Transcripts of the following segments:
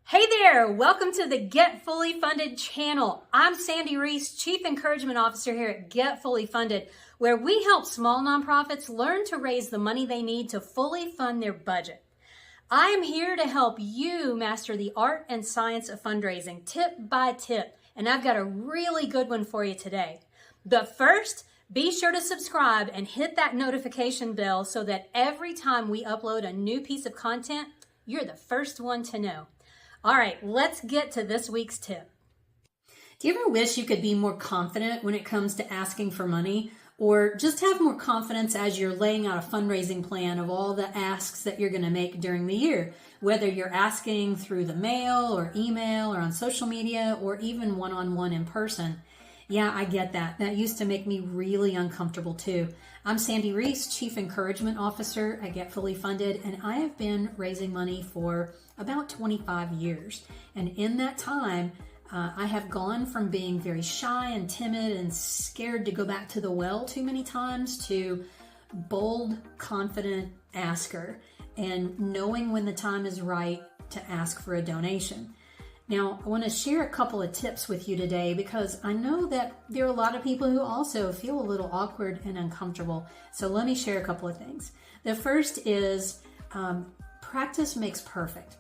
Hey there, welcome to the Get Fully Funded channel. I'm Sandy Reese, Chief Encouragement Officer here at Get Fully Funded, where we help small nonprofits learn to raise the money they need to fully fund their budget. I am here to help you master the art and science of fundraising, tip by tip, and I've got a really good one for you today. But first, be sure to subscribe and hit that notification bell so that every time we upload a new piece of content, you're the first one to know. All right, let's get to this week's tip. Do you ever wish you could be more confident when it comes to asking for money, or just have more confidence as you're laying out a fundraising plan of all the asks that you're going to make during the year, whether you're asking through the mail or email or on social media or even one-on-one in person? Yeah, I get that. That used to make me really uncomfortable too. I'm Sandy Reese, Chief Encouragement Officer at Get Fully Funded, and I have been raising money for about 25 years. And in that time, I have gone from being very shy and timid and scared to go back to the well too many times to bold, confident asker and knowing when the time is right to ask for a donation. Now, I want to share a couple of tips with you today because I know that there are a lot of people who also feel a little awkward and uncomfortable. So let me share a couple of things. The first is practice makes perfect.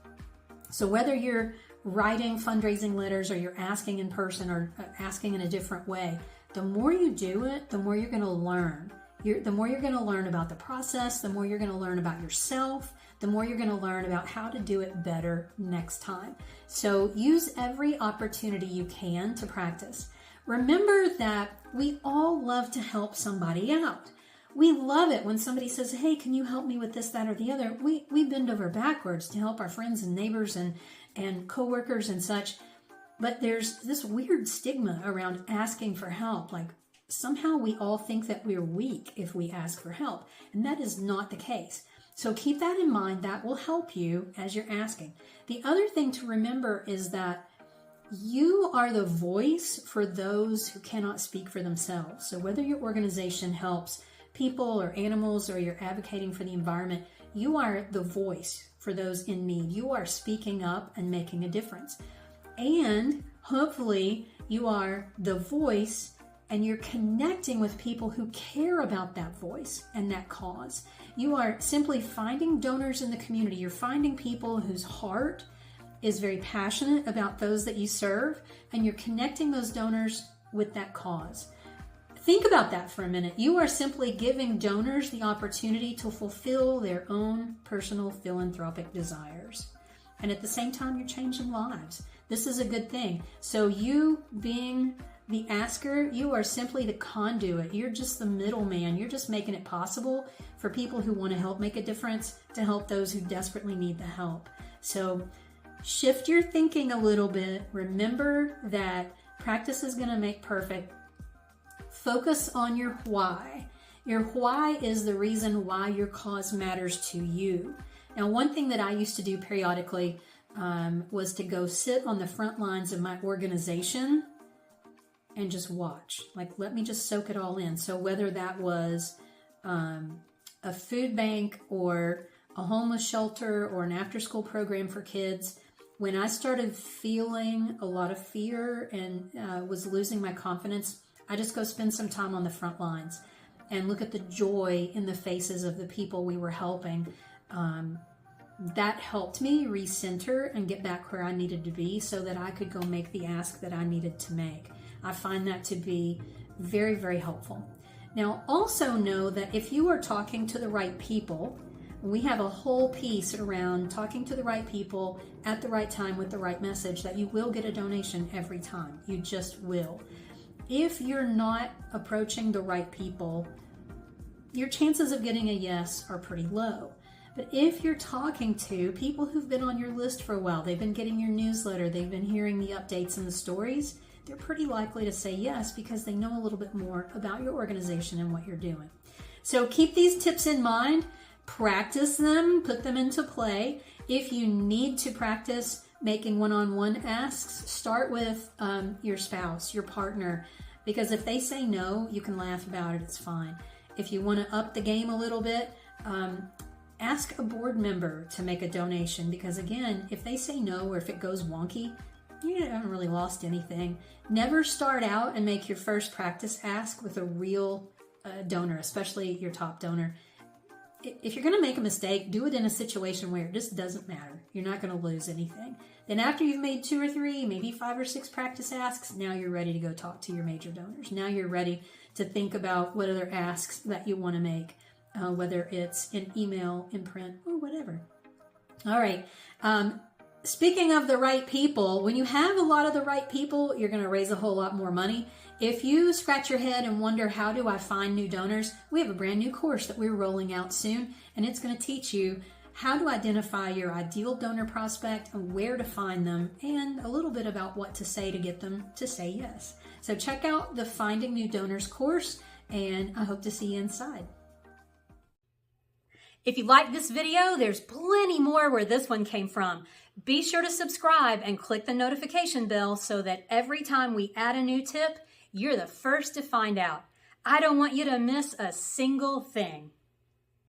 So whether you're writing fundraising letters or you're asking in person or asking in a different way, the more you do it, the more you're going to learn. The more you're going to learn about the process, the more you're going to learn about yourself, the more you're going to learn about how to do it better next time. So use every opportunity you can to practice. Remember that we all love to help somebody out. We love it when somebody says, hey, can you help me with this, that, or the other? We bend over backwards to help our friends and neighbors and coworkers and such. But there's this weird stigma around asking for help. Like somehow we all think that we're weak if we ask for help. And that is not the case. So keep that in mind. That will help you as you're asking. The other thing to remember is that you are the voice for those who cannot speak for themselves. So whether your organization helps people or animals or you're advocating for the environment, you are the voice for those in need. You are speaking up and making a difference. And hopefully you are the voice and you're connecting with people who care about that voice and that cause. You are simply finding donors in the community. You're finding people whose heart is very passionate about those that you serve, and you're connecting those donors with that cause. Think about that for a minute. You are simply giving donors the opportunity to fulfill their own personal philanthropic desires. And at the same time, you're changing lives. This is a good thing. So you being the asker, you are simply the conduit. You're just the middleman. You're just making it possible for people who want to help make a difference to help those who desperately need the help. So shift your thinking a little bit. Remember that practice is going to make perfect. Focus on your why. Your why is the reason why your cause matters to you. Now, one thing that I used to do periodically was to go sit on the front lines of my organization and just watch. Like, let me just soak it all in. So whether that was a food bank or a homeless shelter or an after-school program for kids, when I started feeling a lot of fear and was losing my confidence, I just go spend some time on the front lines and look at the joy in the faces of the people we were helping. That helped me recenter and get back where I needed to be so that I could go make the ask that I needed to make. I find that to be very, very helpful. Now, also know that if you are talking to the right people, we have a whole piece around talking to the right people at the right time with the right message, that you will get a donation every time. You just will. If you're not approaching the right people, your chances of getting a yes are pretty low. But if you're talking to people who've been on your list for a while, they've been getting your newsletter, they've been hearing the updates and the stories, they're pretty likely to say yes because they know a little bit more about your organization and what you're doing. So keep these tips in mind, practice them, put them into play. If you need to practice making one-on-one asks, start with your spouse, your partner, because if they say no, you can laugh about it, it's fine. If you want to up the game a little bit, Ask a board member to make a donation because, again, if they say no or if it goes wonky, you haven't really lost anything. Never start out and make your first practice ask with a real donor, especially your top donor. If you're going to make a mistake, do it in a situation where it just doesn't matter. You're not going to lose anything. Then after you've made 2 or 3, maybe 5 or 6 practice asks, now you're ready to go talk to your major donors. Now you're ready to think about what other asks that you want to make, whether it's in email, in print, or whatever. All right. Speaking of the right people, when you have a lot of the right people, you're going to raise a whole lot more money. If you scratch your head and wonder, how do I find new donors? We have a brand new course that we're rolling out soon, and it's going to teach you how to identify your ideal donor prospect and where to find them, and a little bit about what to say to get them to say yes. So check out the Finding New Donors course, and I hope to see you inside. If you like this video, there's plenty more where this one came from. Be sure to subscribe and click the notification bell so that every time we add a new tip, you're the first to find out. I don't want you to miss a single thing.